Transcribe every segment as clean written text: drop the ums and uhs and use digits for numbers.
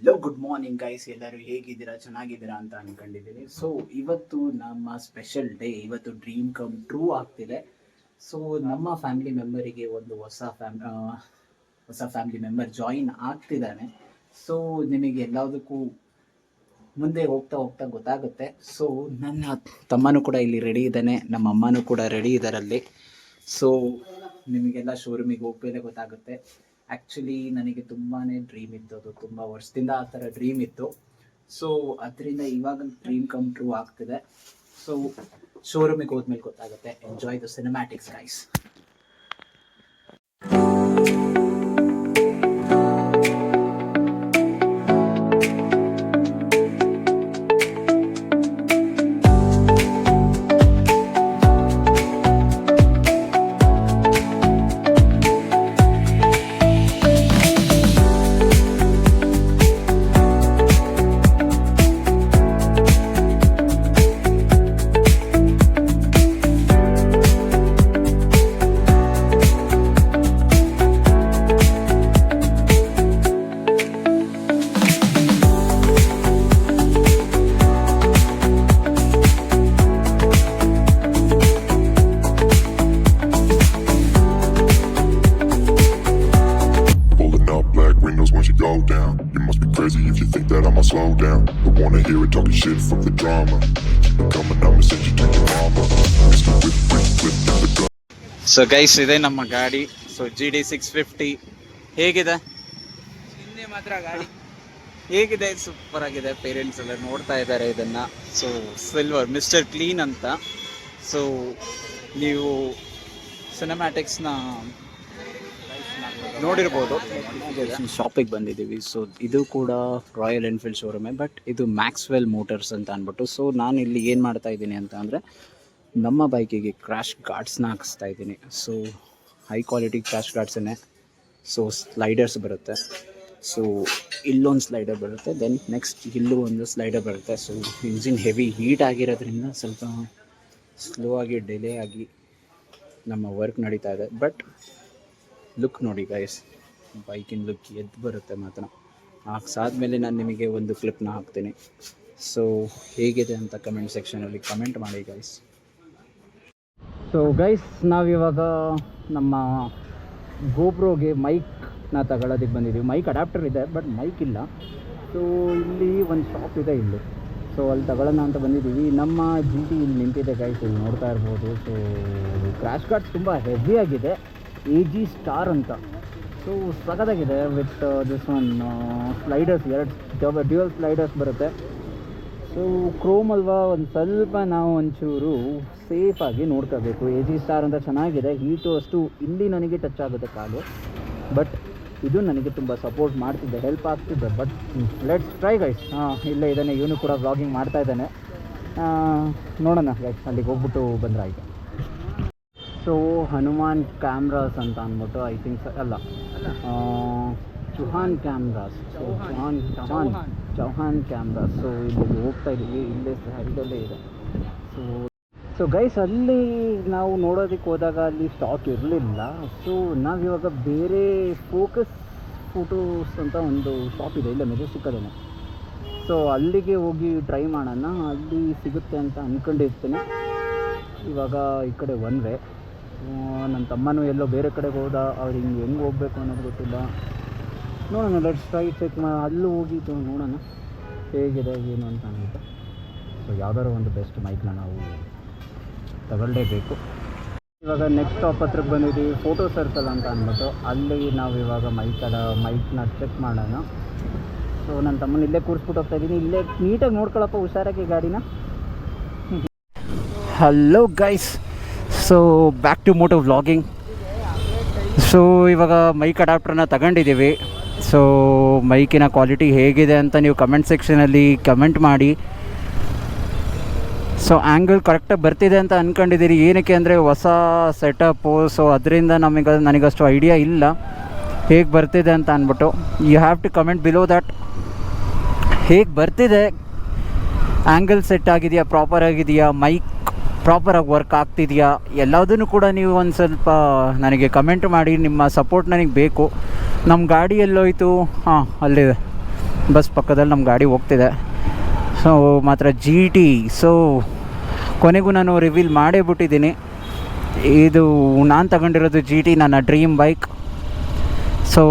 Hello, good morning guys. ಎಲ್ಲರೂ ಹೇಗಿದ್ದೀರಾ? ಚೆನ್ನಾಗಿದ್ದೀರಾ ಅಂತ ಅನ್ಕೊಂಡಿದ್ದೀನಿ. ಸೊ ಇವತ್ತು ನಮ್ಮ ಸ್ಪೆಷಲ್ ಡೇ. ಇವತ್ತು ಡ್ರೀಮ್ ಕಮ್ ಟ್ರೂ ಆಗ್ತಿದೆ. ಸೊ ನಮ್ಮ ಫ್ಯಾಮಿಲಿ ಮೆಂಬರಿಗೆ ಒಂದು ಹೊಸ ಫ್ಯಾಮಿಲಿ ಮೆಂಬರ್ ಜಾಯಿನ್ ಆಗ್ತಿದ್ದಾನೆ. ಸೊ ನಿಮಗೆ ಎಲ್ಲದಕ್ಕೂ ಮುಂದೆ ಹೋಗ್ತಾ ಹೋಗ್ತಾ ಗೊತ್ತಾಗುತ್ತೆ. ಸೊ ನನ್ನ ತಮ್ಮನೂ ಕೂಡ ಇಲ್ಲಿ ರೆಡಿ ಇದ್ದಾನೆ, ನಮ್ಮ ಅಮ್ಮನೂ ಕೂಡ ರೆಡಿ ಇದ್ದಾರಲ್ಲಿ. ಸೊ ನಿಮಗೆಲ್ಲ ಶೋರೂಮಿಗೆ ಹೋಗ್ಬೇಕೇ ಗೊತ್ತಾಗುತ್ತೆ. ಆ್ಯಕ್ಚುಲಿ ನನಗೆ ತುಂಬಾ ಡ್ರೀಮ್ ಇತ್ತು, ಅದು ತುಂಬ ವರ್ಷದಿಂದ ಆ ಥರ ಡ್ರೀಮ್ ಇತ್ತು. ಸೊ ಅದರಿಂದ ಇವಾಗ ಡ್ರೀಮ್ ಕಮ್ ಟ್ರೂ ಆಗ್ತಿದೆ. ಸೊ ಶೋರೂಮಿಗೆ ಹೋದ್ಮೇಲೆ ಗೊತ್ತಾಗುತ್ತೆ. Enjoy the cinematics guys. Crazy if you think that I'ma slow down. Don't wanna hear it talking shit from the drama. Keep it coming, I'ma send you to your mama. Mr. Whip the gun. So guys, ಇದೆ ನಮ್ಮ ಗಾಡಿ. So GD650 ಹೇಗಿದೆ? ಹಿಂದೆ ಮಾತ್ರ ಗಾಡಿ ಹೇಗಿದೆ? Super ಆಗಿದೆ. Parents ಎಲ್ಲ ನೋಡ್ತಾ ಇದ್ದಾರೆ ಇದನ್ನ. ಸೊ ಸಿಲ್ವರ್ ಮಿಸ್ಟರ್ ಕ್ಲೀನ್ ಅಂತ. ಸೊ ನೀವು ಸಿನಿಮ್ಯಾಟಿಕ್ಸ್ನ ನೋಡಿರ್ಬೋದು. ಶಾಪಿಗೆ ಬಂದಿದ್ದೀವಿ. ಸೊ ಇದು ಕೂಡ ರಾಯಲ್ ಎನ್ಫೀಲ್ಡ್ ಶೋರೂಮೇ, ಬಟ್ ಇದು ಮ್ಯಾಕ್ಸ್ವೆಲ್ ಮೋಟರ್ಸ್ ಅಂತ ಅಂದ್ಬಿಟ್ಟು. ಸೊ ನಾನು ಇಲ್ಲಿ ಏನು ಮಾಡ್ತಾ ಇದ್ದೀನಿ ಅಂತ ಅಂದರೆ, ನಮ್ಮ ಬೈಕಿಗೆ ಕ್ರ್ಯಾಶ್ ಗಾರ್ಡ್ಸ್ನ ಹಾಕಿಸ್ತಾ ಇದ್ದೀನಿ. ಸೊ ಹೈ ಕ್ವಾಲಿಟಿ ಕ್ರ್ಯಾಶ್ ಗಾರ್ಡ್ಸನ್ನೇ. ಸೊ ಸ್ಲೈಡರ್ಸ್ ಬರುತ್ತೆ. ಸೊ ಇಲ್ಲೊಂದು ಸ್ಲೈಡರ್ ಬರುತ್ತೆ, ದೆನ್ ನೆಕ್ಸ್ಟ್ ಇಲ್ಲೂ ಒಂದು ಸ್ಲೈಡರ್ ಬರುತ್ತೆ. ಸೊ ಇಂಜಿನ್ ಹೆವಿ ಹೀಟ್ ಆಗಿರೋದ್ರಿಂದ ಸ್ವಲ್ಪ ಸ್ಲೋ ಆಗಿ ಡಿಲೇ ಆಗಿ ನಮ್ಮ ವರ್ಕ್ ನಡೀತಾ ಇದೆ. ಬಟ್ ಲುಕ್ ನೋಡಿ ಗೈಸ್, ಬೈಕಿನ ಲುಕ್ ಎದ್ದು ಬರುತ್ತೆ ಮಾತ್ರ. ಹಾಕ್ಸಾದ್ಮೇಲೆ ನಾನು ನಿಮಗೆ ಒಂದು ಕ್ಲಿಪ್ನ ಹಾಕ್ತೀನಿ. ಸೊ ಹೇಗಿದೆ ಅಂತ ಕಮೆಂಟ್ ಸೆಕ್ಷನಲ್ಲಿ ಕಮೆಂಟ್ ಮಾಡಿ ಗೈಸ್. ಸೊ ಗೈಸ್, ನಾವಿವಾಗ ನಮ್ಮ ಗೋಪ್ರೋಗೆ ಮೈಕ್ನ ತಗೊಳ್ಳೋದಕ್ಕೆ ಬಂದಿದ್ದೀವಿ. ಮೈಕ್ ಅಡಾಪ್ಟರ್ ಇದೆ, ಬಟ್ ಮೈಕ್ ಇಲ್ಲ. ಸೊ ಇಲ್ಲಿ ಒಂದು ಶಾಪ್ ಇದೆ ಇಲ್ಲಿ. ಸೊ ಅಲ್ಲಿ ತಗೊಳ್ಳೋಣ ಅಂತ ಬಂದಿದ್ದೀವಿ. ನಮ್ಮ GT ಇಲ್ಲಿ ನಿಂತಿದೆ ಗೈಸ್, ಇಲ್ಲಿ ನೋಡ್ತಾ ಇರ್ಬೋದು. ಸೊ ಕ್ರ್ಯಾಶ್ ಗಾರ್ಡ್ಸ್ ತುಂಬ ಹೆವಿ ಆಗಿದೆ. AG ಸ್ಟಾರ್ ಅಂತ. ಸೊ ಸಖತ್ತಾಗಿದೆ. ವಿತ್ ದಿಸ್ ಒನ್ ಸ್ಲೈಡರ್ಸ್, ಎರಡು ಡ್ಯುಯಲ್ ಸ್ಲೈಡರ್ಸ್ ಬರುತ್ತೆ. ಸೊ ಕ್ರೋಮ್ ಅಲ್ವಾ, ಒಂದು ಸ್ವಲ್ಪ ನಾವು ಒಂಚೂರು ಸೇಫಾಗಿ ನೋಡ್ಕೋಬೇಕು. AG ಸ್ಟಾರ್ ಅಂತ ಚೆನ್ನಾಗಿದೆ. ಹೀಟು ಅಷ್ಟು ಇಲ್ಲಿ ನನಗೆ ಟಚ್ ಆಗುತ್ತೆ ಕಾಲು, ಬಟ್ ಇದು ನನಗೆ ತುಂಬ ಸಪೋರ್ಟ್ ಮಾಡ್ತಿದ್ದೆ, ಹೆಲ್ಪ್ ಆಗ್ತಿದ್ದೆ. But let's try guys. ಇಲ್ಲೇ ಇದ್ದಾನೆ, ಇವನು ಕೂಡ ವ್ಲಾಗಿಂಗ್ ಮಾಡ್ತಾ ಇದ್ದಾನೆ. ನೋಡೋಣ ಗೈಸ್, ಅಲ್ಲಿಗೆ ಹೋಗ್ಬಿಟ್ಟು ಬಂದರೆ ಆಯಿತು. ಸೊ ಹನುಮಾನ್ ಕ್ಯಾಮ್ರಾಸ್ ಅಂತ ಅಂದ್ಬಿಟ್ಟು, ಐ ಥಿಂಕ್ ಅಲ್ಲ, Chauhan cameras. So Chauhan cameras. So ಇಲ್ಲಿ ಹೋಗ್ತಾ ಇದ್ದೀವಿ, ಇಲ್ಲೇ ಸೈಡಲ್ಲೇ ಇದೆ. ಸೊ ಗೈಸ್, ಅಲ್ಲಿ ನಾವು ನೋಡೋದಕ್ಕೆ ಹೋದಾಗ ಅಲ್ಲಿ ಸ್ಟಾಕ್ ಇರಲಿಲ್ಲ. ಸೊ ನಾವಿವಾಗ ಬೇರೆ ಫೋಕಸ್ ಫೋಟೋಸ್ ಅಂತ ಒಂದು ಶಾಪ್ ಇದೆ ಇಲ್ಲ ಮೆಜೆಸ್ಟಿಕ್ಕಲ್ಲೇ. ಸೊ ಅಲ್ಲಿಗೆ ಹೋಗಿ ಟ್ರೈ ಮಾಡೋಣ, ಅಲ್ಲಿ ಸಿಗುತ್ತೆ ಅಂತ ಅಂದ್ಕೊಂಡಿರ್ತೀನಿ. ಇವಾಗ ಈ ಕಡೆ ಒನ್ ವೇ. ನನ್ನ ತಮ್ಮನೂ ಎಲ್ಲೋ ಬೇರೆ ಕಡೆಗೆ ಹೋದ, ಅವ್ರಿಗೆ ಹೆಂಗೆ ಹೋಗ್ಬೇಕು ಅನ್ನೋದು ಗೊತ್ತಿಲ್ಲ. ನೋಡೋಣ, ಲೆಟ್ಸ್ ಟ್ರೈ ಚೆಕ್ ಅಲ್ಲೂ ಹೋಗಿದ್ದು ನೋಡೋಣ ಹೇಗಿದೆ ಏನು ಅಂತ ಅಂದ್ಬಿಟ್ಟು. ಸೊ ಯಾವ್ದಾದ್ರು ಒಂದು ಬೆಸ್ಟ್ ಮೈಕ್ನ ನಾವು ತಗೊಳ್ಳೇಬೇಕು. ಇವಾಗ ನೆಕ್ಸ್ಟ್ ಸ್ಟಾಪ್ ಹತ್ರಕ್ಕೆ ಬಂದಿದ್ದೀವಿ, ಫೋಟೋ ಸರ್ಕಲ್ ಅಂತ ಅಂದ್ಬಿಟ್ಟು. ಅಲ್ಲಿ ನಾವು ಇವಾಗ ಮೈಕ್ನ ಚೆಕ್ ಮಾಡೋಣ. ಸೊ ನನ್ನ ತಮ್ಮನ ಇಲ್ಲೇ ಕೂರಿಸ್ಬಿಟ್ಟು ಹೋಗ್ತಾ ಇದ್ದೀನಿ. ಇಲ್ಲೇ ನೀಟಾಗಿ ನೋಡ್ಕೊಳ್ಳಪ್ಪ, ಹುಷಾರಾಗಿ ಗಾಡಿನ. Hello guys, so back to moto vlogging. So ಇವಾಗ ಮೈಕ್ ಅಡಾಪ್ಟರ್ನ ತಗೊಂಡಿದ್ದೀವಿ. ಸೊ ಮೈಕಿನ ಕ್ವಾಲಿಟಿ ಹೇಗಿದೆ ಅಂತ ನೀವು ಕಮೆಂಟ್ ಸೆಕ್ಷನಲ್ಲಿ ಕಮೆಂಟ್ ಮಾಡಿ. ಸೊ ಆ್ಯಂಗಲ್ ಕರೆಕ್ಟಾಗಿ ಬರ್ತಿದೆ ಅಂತ ಅಂದ್ಕೊಂಡಿದ್ದೀರಿ. ಏನಕ್ಕೆ ಅಂದರೆ ಹೊಸ ಸೆಟಪ್ಪು. ಸೊ ಅದರಿಂದ ನನಗಷ್ಟು ಐಡಿಯಾ ಇಲ್ಲ ಹೇಗೆ ಬರ್ತಿದೆ ಅಂತ ಅಂದ್ಬಿಟ್ಟು. You have to comment below that ಹೇಗೆ ಬರ್ತಿದೆ. ಆ್ಯಂಗಲ್ ಸೆಟ್ ಆಗಿದೆಯಾ, ಪ್ರಾಪರ್ ಆಗಿದೆಯಾ, ಮೈಕ್ ಪ್ರಾಪರಾಗಿ ವರ್ಕ್ ಆಗ್ತಿದೆಯಾ, ಎಲ್ಲದನ್ನು ಕೂಡ ನೀವು ಒಂದು ಸ್ವಲ್ಪ ನನಗೆ ಕಮೆಂಟ್ ಮಾಡಿ. ನಿಮ್ಮ ಸಪೋರ್ಟ್ ನನಗೆ ಬೇಕು. ನಮ್ಮ ಗಾಡಿ ಎಲ್ಲೋಯ್ತು? ಅಲ್ಲಿದೆ. ಬಸ್ ಪಕ್ಕದಲ್ಲಿ ನಮ್ಮ ಗಾಡಿ ಹೋಗ್ತಿದೆ. ಸೊ ಮಾತ್ರ GT. ಸೊ ಕೊನೆಗೂ ನಾನು ರಿವೀಲ್ ಮಾಡೇ ಬಿಟ್ಟಿದ್ದೀನಿ, ಇದು ನಾನು ತಗೊಂಡಿರೋದು GT, ನನ್ನ ಡ್ರೀಮ್ ಬೈಕ್. ಸೊ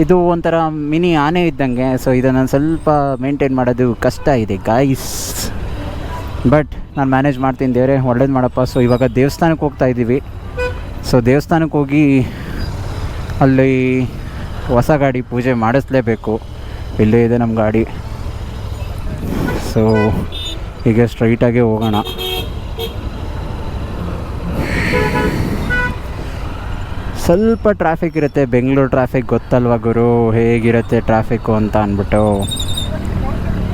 ಇದು ಒಂಥರ ಮಿನಿ ಆನೆ ಇದ್ದಂಗೆ. ಸೊ ಇದನ್ನು ಸ್ವಲ್ಪ ಮೇಂಟೈನ್ ಮಾಡೋದು ಕಷ್ಟ ಇದೆ ಗೈಸ್, ಬಟ್ ನಾನು ಮ್ಯಾನೇಜ್ ಮಾಡ್ತೀನಿ. ದೇವರೇ ಒಳ್ಳೇದು ಮಾಡಪ್ಪ. ಸೊ ಇವಾಗ ದೇವಸ್ಥಾನಕ್ಕೆ ಹೋಗ್ತಾ ಇದ್ದೀವಿ. ಸೊ ದೇವಸ್ಥಾನಕ್ಕೆ ಹೋಗಿ ಅಲ್ಲಿ ಹೊಸ ಗಾಡಿ ಪೂಜೆ ಮಾಡಿಸ್ಲೇಬೇಕು. ಇಲ್ಲೇ ಇದೆ ನಮ್ಮ ಗಾಡಿ. ಸೊ ಈಗ ಸ್ಟ್ರೈಟಾಗಿ ಹೋಗೋಣ. ಸ್ವಲ್ಪ ಟ್ರಾಫಿಕ್ ಇರುತ್ತೆ, ಬೆಂಗಳೂರು ಟ್ರಾಫಿಕ್ ಗೊತ್ತಲ್ವ ಗುರು ಹೇಗಿರುತ್ತೆ ಟ್ರಾಫಿಕ್ಕು ಅಂತ ಅಂದ್ಬಿಟ್ಟು.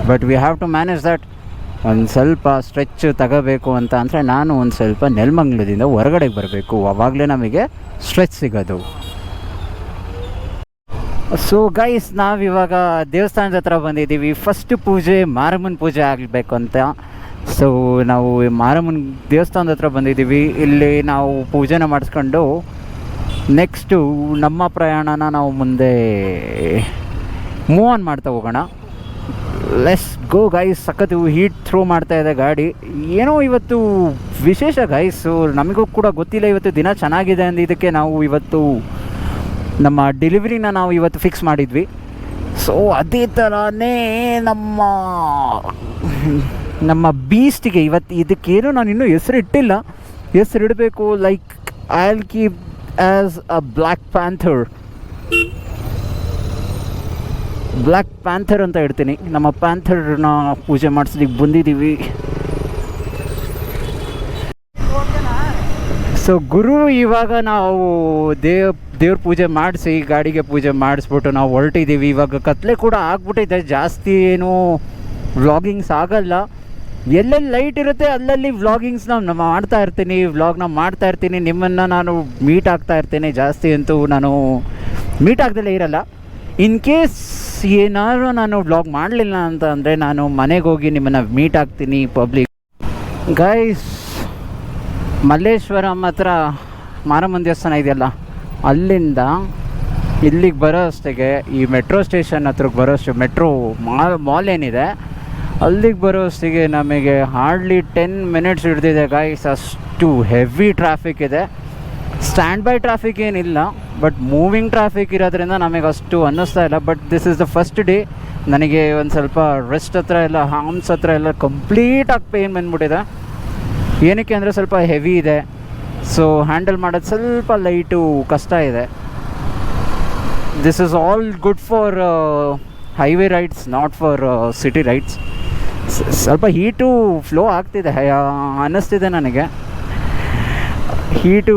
But we have to manage that. ಒಂದು ಸ್ವಲ್ಪ ಸ್ಟ್ರೆಚ್ ತಗೋಬೇಕು ಅಂತ ಅಂದರೆ ನಾನು ಒಂದು ಸ್ವಲ್ಪ ನೆಲಮಂಗಲದಿಂದ ಹೊರಗಡೆಗೆ ಬರಬೇಕು, ಆವಾಗಲೇ ನಮಗೆ ಸ್ಟ್ರೆಚ್ ಸಿಗೋದು. ಸೊ ಗೈಸ್, ನಾವಿವಾಗ ದೇವಸ್ಥಾನದ ಹತ್ರ ಬಂದಿದ್ದೀವಿ. ಫಸ್ಟ್ ಪೂಜೆ ಮಾರಮ್ಮನ ಪೂಜೆ ಆಗಬೇಕು ಅಂತ. ಸೊ ನಾವು ಮಾರಮ್ಮನ ದೇವಸ್ಥಾನದ ಹತ್ರ ಬಂದಿದ್ದೀವಿ. ಇಲ್ಲಿ ನಾವು ಪೂಜೆನ ಮಾಡಿಸ್ಕೊಂಡು ನೆಕ್ಸ್ಟು ನಮ್ಮ ಪ್ರಯಾಣನ ನಾವು ಮುಂದೆ ಮೂವ್ ಆನ್ ಮಾಡ್ತಾ ಹೋಗೋಣ. Let's go guys. ಸಖತ್ತು ಹೀಟ್ ಥ್ರೋ ಮಾಡ್ತಾ ಇದೆ ಗಾಡಿ. ಏನೋ ಇವತ್ತು ವಿಶೇಷ ಗೈಸು, ನಮಗೂ ಕೂಡ ಗೊತ್ತಿಲ್ಲ ಇವತ್ತು ದಿನ ಚೆನ್ನಾಗಿದೆ ಅಂದಿದ್ದಕ್ಕೆ ನಾವು ಇವತ್ತು ನಮ್ಮ ಡೆಲಿವರಿನ ನಾವು ಇವತ್ತು ಫಿಕ್ಸ್ ಮಾಡಿದ್ವಿ. ಸೊ ಅದೇ ಥರನೇ ನಮ್ಮ ಬೀಸ್ಟಿಗೆ ಇವತ್ತು ಇದಕ್ಕೇನು ನಾನು ಇನ್ನೂ ಹೆಸರು ಇಟ್ಟಿಲ್ಲ, ಹೆಸರು ಇಡಬೇಕು. Like I will keep as a black panther ಅಂತ ಇಡ್ತೀನಿ. ನಮ್ಮ ಪ್ಯಾಂಥರ್ನ ಪೂಜೆ ಮಾಡಿಸ್ಲಿಕ್ಕೆ ಬಂದಿದ್ದೀವಿ. ಸೊ ಗುರು, ಇವಾಗ ನಾವು ದೇವ್ರ ಪೂಜೆ ಮಾಡಿಸಿ ಗಾಡಿಗೆ ಪೂಜೆ ಮಾಡಿಸ್ಬಿಟ್ಟು ನಾವು ಹೊರಟಿದ್ದೀವಿ. ಇವಾಗ ಕತ್ಲೆ ಕೂಡ ಆಗ್ಬಿಟ್ಟಿದೆ, ಜಾಸ್ತಿ ಏನು ವ್ಲಾಗಿಂಗ್ಸ್ ಆಗಲ್ಲ. ಎಲ್ಲೆಲ್ಲಿ ಲೈಟ್ ಇರುತ್ತೆ ಅಲ್ಲಲ್ಲಿ ವ್ಲಾಗಿಂಗ್ಸ್ನ ವ್ಲಾಗ್ನ ಮಾಡ್ತಾ ಇರ್ತೀನಿ. ನಿಮ್ಮನ್ನು ನಾನು ಮೀಟ್ ಆಗ್ತಾ ಇರ್ತೀನಿ. ಜಾಸ್ತಿ ಅಂತೂ ನಾನು ಮೀಟ್ ಆಗ್ದಲೇ ಇರಲ್ಲ. ಇನ್ ಕೇಸ್ ಏನಾದರೂ ನಾನು ವ್ಲಾಗ್ ಮಾಡಲಿಲ್ಲ ಅಂತ ಅಂದರೆ ನಾನು ಮನೆಗೆ ಹೋಗಿ ನಿಮ್ಮನ್ನು ಮೀಟ್ ಆಗ್ತೀನಿ ಪಬ್ಲಿಕ್. ಗೈಸ್, ಮಲ್ಲೇಶ್ವರಂ ಹತ್ರ ಮಾರಮ್ಮನ ದೇವಸ್ಥಾನ ಇದೆಯಲ್ಲ, ಅಲ್ಲಿಂದ ಇಲ್ಲಿಗೆ ಬರೋ ಅಷ್ಟಿಗೆ ಈ ಮೆಟ್ರೋ ಸ್ಟೇಷನ್ ಹತ್ರಕ್ಕೆ ಬರೋ ಅಷ್ಟು ಮೆಟ್ರೋ ಮಾಲ್ ಏನಿದೆ ಅಲ್ಲಿಗೆ ಬರೋ ಅಷ್ಟಿಗೆ ನಮಗೆ ಹಾರ್ಡ್ಲಿ 10 ಮಿನಿಟ್ಸ್ ಹಿಡ್ದಿದೆ ಗೈಸ್. ಅಷ್ಟು ಹೆವಿ ಟ್ರಾಫಿಕ್ ಇದೆ. ಸ್ಟ್ಯಾಂಡ್ ಬೈ ಟ್ರಾಫಿಕ್ ಏನಿಲ್ಲ, ಬಟ್ ಮೂವಿಂಗ್ ಟ್ರಾಫಿಕ್ ಇರೋದ್ರಿಂದ ನಮಗೆ ಅಷ್ಟು ಅನ್ನಿಸ್ತಾ ಇಲ್ಲ. But this is the first day. ನನಗೆ ಒಂದು ಸ್ವಲ್ಪ ರೆಸ್ಟ್ ಹತ್ರ ಎಲ್ಲ, ಹಾರ್ಮ್ಸ್ ಹತ್ರ ಎಲ್ಲ ಕಂಪ್ಲೀಟಾಗಿ ಪೇನ್ ಬಂದ್ಬಿಟ್ಟಿದೆ. ಏನಕ್ಕೆ ಅಂದರೆ ಸ್ವಲ್ಪ ಹೆವಿ ಇದೆ. ಸೊ ಹ್ಯಾಂಡಲ್ ಮಾಡೋದು ಸ್ವಲ್ಪ ಲೈಟು ಕಷ್ಟ ಇದೆ. This is all good for highway rides, not for city rides. ಸ್ವಲ್ಪ ಹೀಟು ಫ್ಲೋ ಆಗ್ತಿದೆ ಅನ್ನಿಸ್ತಿದೆ ನನಗೆ. ಹೀಟ್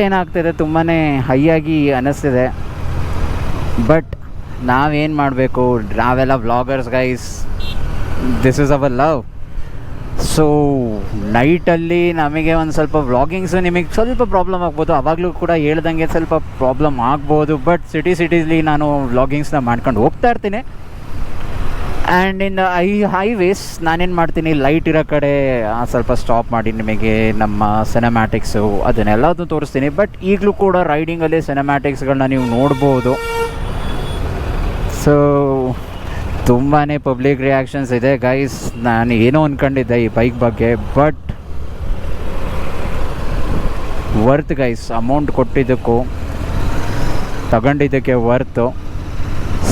ಏನಾಗ್ತಿದೆ, ತುಂಬಾ ಹೈಯಾಗಿ ಅನ್ನಿಸ್ತಿದೆ. ಬಟ್ ನಾವೇನು ಮಾಡಬೇಕು, ನಾವೆಲ್ಲ vloggers guys, this is our love. So ನೈಟಲ್ಲಿ ನಮಗೆ ಒಂದು ಸ್ವಲ್ಪ ವ್ಲಾಗಿಂಗ್ಸು ನಿಮಗೆ ಸ್ವಲ್ಪ ಪ್ರಾಬ್ಲಮ್ ಆಗ್ಬೋದು. ಆವಾಗಲೂ ಕೂಡ ಹೇಳ್ದಂಗೆ ಸ್ವಲ್ಪ ಪ್ರಾಬ್ಲಮ್ ಆಗ್ಬೋದು. ಬಟ್ ಸಿಟೀಸ್ಲಿ ನಾನು ವ್ಲಾಗಿಂಗ್ಸ್ನ ಮಾಡ್ಕೊಂಡು ಹೋಗ್ತಾ ಇರ್ತೀನಿ. ಆ್ಯಂಡ್ ಇನ್ ಹೈವೇಸ್ ನಾನೇನು ಮಾಡ್ತೀನಿ, ಲೈಟ್ ಇರೋ ಕಡೆ ಸ್ವಲ್ಪ ಸ್ಟಾಪ್ ಮಾಡಿ ನಿಮಗೆ ನಮ್ಮ ಸಿನೆಮ್ಯಾಟಿಕ್ಸು ಅದನ್ನೆಲ್ಲದನ್ನು ತೋರಿಸ್ತೀನಿ. ಬಟ್ ಈಗಲೂ ಕೂಡ ರೈಡಿಂಗಲ್ಲಿ ಸಿನೆಮ್ಯಾಟಿಕ್ಸ್ಗಳನ್ನ ನೀವು ನೋಡ್ಬೋದು. ಸೊ ತುಂಬಾ ಪಬ್ಲಿಕ್ ರಿಯಾಕ್ಷನ್ಸ್ ಇದೆ ಗೈಸ್. ನಾನು ಏನೋ ಅಂದ್ಕೊಂಡಿದ್ದೆ ಈ ಬೈಕ್ ಬಗ್ಗೆ, ಬಟ್ ವರ್ತ್ ಗೈಸ್. ಅಮೌಂಟ್ ಕೊಟ್ಟಿದ್ದಕ್ಕೂ ತಗೊಂಡಿದ್ದಕ್ಕೆ ವರ್ತು.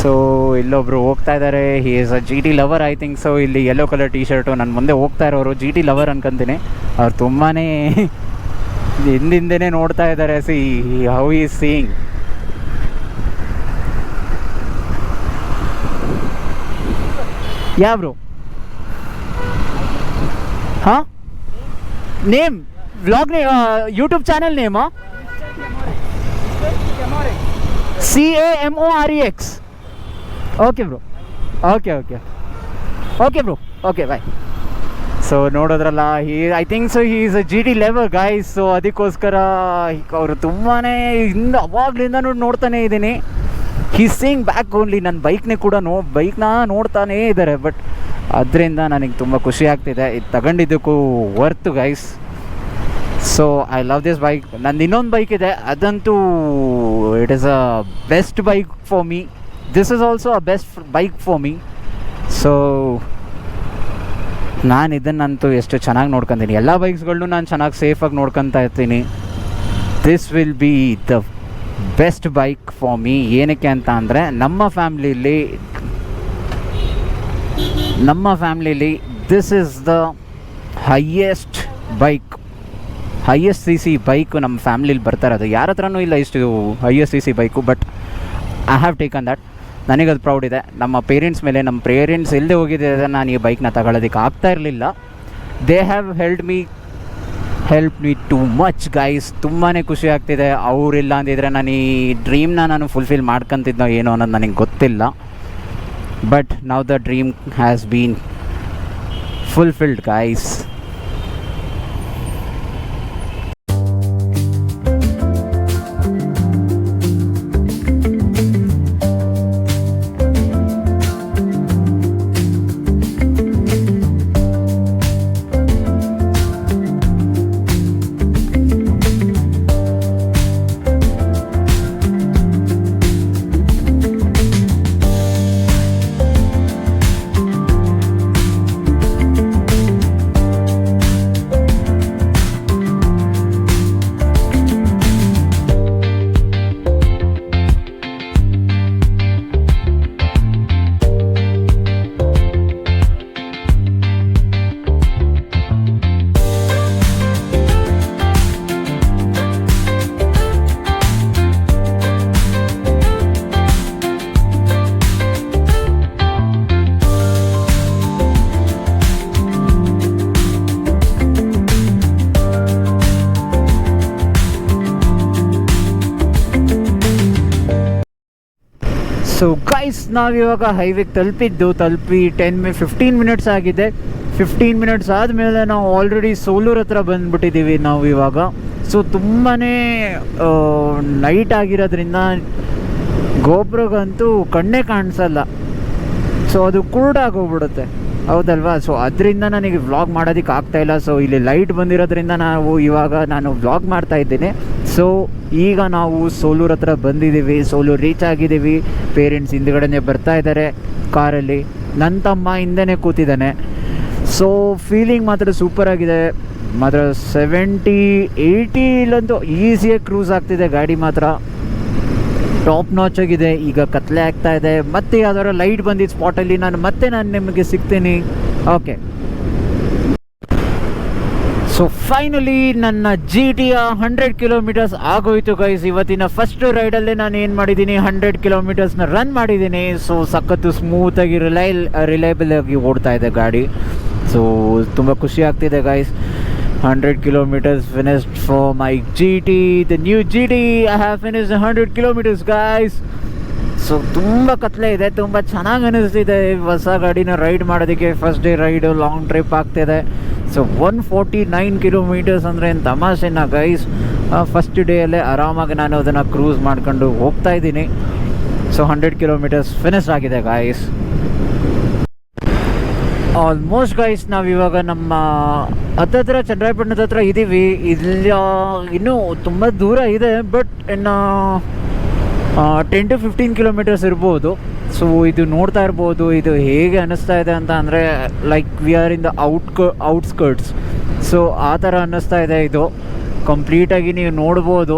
ಸೊ ಇಲ್ಲೊಬ್ರು ಹೋಗ್ತಾ ಇದ್ದಾರೆ, he is a GT lover I think. So ಇಲ್ಲಿ ಯೆಲ್ಲೋ ಕಲರ್ ಟಿ ಶರ್ಟು ನನ್ನ ಮುಂದೆ ಹೋಗ್ತಾ ಇರೋರು GT ಲವರ್ ಅನ್ಕೊಂತೀನಿ. ಅವ್ರು ತುಂಬಾ ಹಿಂದಿಂದೇ ನೋಡ್ತಾ ಇದ್ದಾರೆ. See how is seeing. Bro ಹಾಂ, ನೇಮ್ ವ್ಲಾಗ್ ಯೂಟ್ಯೂಬ್ ಚಾನಲ್ ನೇಮಾ CAMOREX. Okay bro, okay bro, okay bye. So ನೋಡೋದ್ರಲ್ಲ, I think so he is a GT lover guys. So ಅದಕ್ಕೋಸ್ಕರ ಅವರು ತುಂಬಾ ಅವಾಗ್ಲಿಂದ ನೋಡ್ತಾನೆ ಇದ್ದೀನಿ. He seeing back only. ನನ್ನ ಬೈಕ್ನೇ ಕೂಡ ಬೈಕ್ನ ನೋಡ್ತಾನೇ ಇದ್ದಾರೆ. ಬಟ್ ಅದರಿಂದ ನನಗೆ ತುಂಬ ಖುಷಿ ಆಗ್ತಿದೆ. ಇದು ತಗೊಂಡಿದ್ದಕ್ಕೂ worth guys. So I love this bike. ನಂದು ಇನ್ನೊಂದು ಬೈಕ್ ಇದೆ, ಅದಂತೂ it is a best bike for me. This is also a best bike for me. So ನಾನು ಇದನ್ನಂತೂ ಎಷ್ಟು ಚೆನ್ನಾಗಿ ನೋಡ್ಕೊತೀನಿ, ಎಲ್ಲ ಬೈಕ್ಸ್ಗಳನ್ನೂ ನಾನು ಚೆನ್ನಾಗಿ ಸೇಫಾಗಿ ನೋಡ್ಕೊತಾ ಇರ್ತೀನಿ. This will be the best bike for me. ಏನಕ್ಕೆ ಅಂತ ಅಂದರೆ ನಮ್ಮ ಫ್ಯಾಮ್ಲಿಲಿ this is the highest C C bike ನಮ್ಮ ಫ್ಯಾಮ್ಲಿಲಿ ಬರ್ತಾ ಇರೋದು. ಯಾರ ಹತ್ರನೂ ಇಲ್ಲ ಇಷ್ಟು highest C C bike, but I have taken that. ನನಗದು ಪ್ರೌಡ್ ಇದೆ ನಮ್ಮ ಪೇರೆಂಟ್ಸ್ ಮೇಲೆ. ನಮ್ಮ ಪೇರೆಂಟ್ಸ್ ಎಲ್ಲದೆ ಹೋಗಿದೆ ನಾನು ಈ ಬೈಕ್ನ ತಗೊಳ್ಳೋದಕ್ಕೆ ಆಗ್ತಾ ಇರಲಿಲ್ಲ. They have help me too much guys. ತುಂಬಾ ಖುಷಿ ಆಗ್ತಿದೆ. ಅವರಿಲ್ಲ ಅಂದಿದ್ರೆ ನಾನು ಈ ಡ್ರೀಮ್ನ ನಾನು ಫುಲ್ಫಿಲ್ ಮಾಡ್ಕೊತಿದ್ನೋ ಏನೋ ಅನ್ನೋದು ನನಗೆ ಗೊತ್ತಿಲ್ಲ. But now the dream has been fulfilled guys. So guys ನಾವಿವಾಗ ಹೈವೇಗೆ ತಲುಪಿ 15 ಮಿನಿಟ್ಸ್ ಆಗಿದೆ. 15 ಮಿನಿಟ್ಸ್ ಆದಮೇಲೆ ನಾವು ಆಲ್ರೆಡಿ ಸೋಲೂರ್ ಹತ್ರ ಬಂದುಬಿಟ್ಟಿದ್ದೀವಿ ನಾವು ಇವಾಗ. ಸೊ ತುಂಬಾ ನೈಟ್ ಆಗಿರೋದ್ರಿಂದ ಗೋಪ್ರಗಂತೂ ಕಣ್ಣೇ ಕಾಣಿಸಲ್ಲ. ಸೊ ಅದು ಕುರುಡಾಗೋಗ್ಬಿಡುತ್ತೆ, ಹೌದಲ್ವಾ? ಸೊ ಅದರಿಂದ ನನಗೆ ವ್ಲಾಗ್ ಮಾಡೋದಕ್ಕೆ ಆಗ್ತಾಯಿಲ್ಲ. ಸೊ ಇಲ್ಲಿ ಲೈಟ್ ಬಂದಿರೋದ್ರಿಂದ ನಾನು ವ್ಲಾಗ್ ಮಾಡ್ತಾ ಇದ್ದೀನಿ. ಸೊ ಈಗ ನಾವು ಸೋಲೂರ್ ಹತ್ರ ಬಂದಿದ್ದೀವಿ, ಸೋಲೂರ್ ರೀಚ್ ಆಗಿದ್ದೀವಿ. ಪೇರೆಂಟ್ಸ್ ಹಿಂದ್ಗಡೆನೇ ಬರ್ತಾ ಇದ್ದಾರೆ ಕಾರಲ್ಲಿ, ನನ್ನ ತಮ್ಮ ಹಿಂದೆನೇ ಕೂತಿದ್ದಾನೆ. ಸೊ ಫೀಲಿಂಗ್ ಮಾತ್ರ ಸೂಪರಾಗಿದೆ. ಮಾತ್ರ 70-80 ಈಸಿಯಾಗಿ ಕ್ರೂಸ್ ಆಗ್ತಿದೆ ಗಾಡಿ, ಮಾತ್ರ ಟಾಪ್ ನಾಚ್ ಆಗಿದೆ. ಈಗ ಕತ್ಲೆ ಆಗ್ತಾ ಇದೆ, ಮತ್ತೆ ಯಾವ್ದಾದ್ರು ಲೈಟ್ ಬಂದಿದ್ದ ಸ್ಪಾಟಲ್ಲಿ ನಾನು ನಿಮಗೆ ಸಿಗ್ತೀನಿ. ಓಕೆ, ಸೊ ಫೈನಲಿ ನನ್ನ GT 100 ಕಿಲೋಮೀಟರ್ಸ್ ಆಗೋಯ್ತು ಗೈಸ್. ಇವತ್ತಿನ ಫಸ್ಟ್ ರೈಡಲ್ಲೇ ನಾನು ಏನು ಮಾಡಿದ್ದೀನಿ, 100 ಕಿಲೋಮೀಟರ್ಸ್ನ ರನ್ ಮಾಡಿದ್ದೀನಿ. ಸೊ ಸಖತ್ತು ಸ್ಮೂತಾಗಿ ರಿಲಯಬಲ್ ಆಗಿ ಓಡ್ತಾ ಇದೆ ಗಾಡಿ. ಸೊ ತುಂಬ ಖುಷಿ ಆಗ್ತಿದೆ guys. 100 kilometers finished for my GT, the new GT. I have finished 100 kilometers guys. So ತುಂಬ ಕತ್ಲೆ ಇದೆ, ತುಂಬ ಚೆನ್ನಾಗಿ ಅನ್ನಿಸ್ತಿದೆ ಹೊಸ ಗಾಡಿನ ರೈಡ್ ಮಾಡೋದಕ್ಕೆ. First day raid, long trip ಆಗ್ತಿದೆ. ಸೊ 149 ಕಿಲೋಮೀಟರ್ಸ್ ಅಂದರೆ ಏನು ತಮಾಷೆನ ಗೈಸ್. ಫಸ್ಟ್ ಡೇಯಲ್ಲೇ ಆರಾಮಾಗಿ ನಾನು ಅದನ್ನು ಕ್ರೂಸ್ ಮಾಡ್ಕೊಂಡು ಹೋಗ್ತಾ ಇದ್ದೀನಿ. ಸೊ 100 ಕಿಲೋಮೀಟರ್ಸ್ ಫಿನಿಶ್ ಆಗಿದೆ ಗೈಸ್. ಆಲ್ಮೋಸ್ಟ್ ಗೈಸ್ ನಾವಿವಾಗ ನಮ್ಮ ಹತ್ತತ್ರ ಚನ್ನರಾಯಪಟ್ಟಣದ ಹತ್ರ ಇದ್ದೀವಿ. ಇಲ್ಲ ಇನ್ನೂ ತುಂಬ ದೂರ ಇದೆ, ಬಟ್ ಇನ್ನು 10 to 15 ಕಿಲೋಮೀಟರ್ಸ್ ಇರ್ಬೋದು. ಸೊ ಇದು ನೋಡ್ತಾ ಇರ್ಬೋದು, ಇದು ಹೇಗೆ ಅನ್ನಿಸ್ತಾ ಇದೆ ಅಂತ ಅಂದರೆ like we are in the outskirts. So ಆ ಥರ ಅನ್ನಿಸ್ತಾ ಇದೆ. ಇದು ಕಂಪ್ಲೀಟಾಗಿ ನೀವು ನೋಡ್ಬೋದು,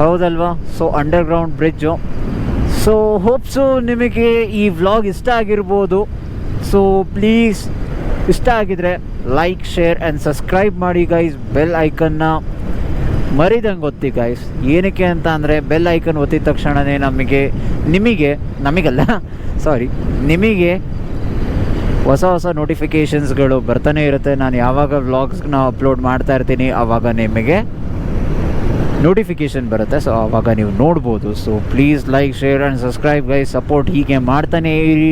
ಹೌದಲ್ವಾ? So underground bridge. ಸೊ ಹೋಪ್ಸು ನಿಮಗೆ ಈ ವ್ಲಾಗ್ ಇಷ್ಟ ಆಗಿರ್ಬೋದು. ಸೊ ಪ್ಲೀಸ್ ಇಷ್ಟ ಆಗಿದ್ರೆ ಲೈಕ್, ಶೇರ್ ಆ್ಯಂಡ್ ಸಬ್ಸ್ಕ್ರೈಬ್ ಮಾಡಿ ಗೈಸ್. ಬೆಲ್ ಐಕನ್ನ ಮರಿದಂಗೆ ಒತ್ತಿ ಗೈಸ್. ಏನಕ್ಕೆ ಅಂತ ಅಂದರೆ ಬೆಲ್ ಐಕನ್ ಒತ್ತಿದ ತಕ್ಷಣವೇ ನಿಮಗೆ ಹೊಸ ನೋಟಿಫಿಕೇಷನ್ಸ್ಗಳು ಬರ್ತಾನೆ ಇರುತ್ತೆ. ನಾನು ಯಾವಾಗ ವ್ಲಾಗ್ಸ್ನ ಅಪ್ಲೋಡ್ ಮಾಡ್ತಾ ಇರ್ತೀನಿ ಆವಾಗ ನಿಮಗೆ ನೋಟಿಫಿಕೇಷನ್ ಬರುತ್ತೆ. ಸೊ ಆವಾಗ ನೀವು ನೋಡ್ಬೋದು. So please like, share and subscribe guys. Support ಹೀಗೆ ಮಾಡ್ತಾನೆ ಇರಿ.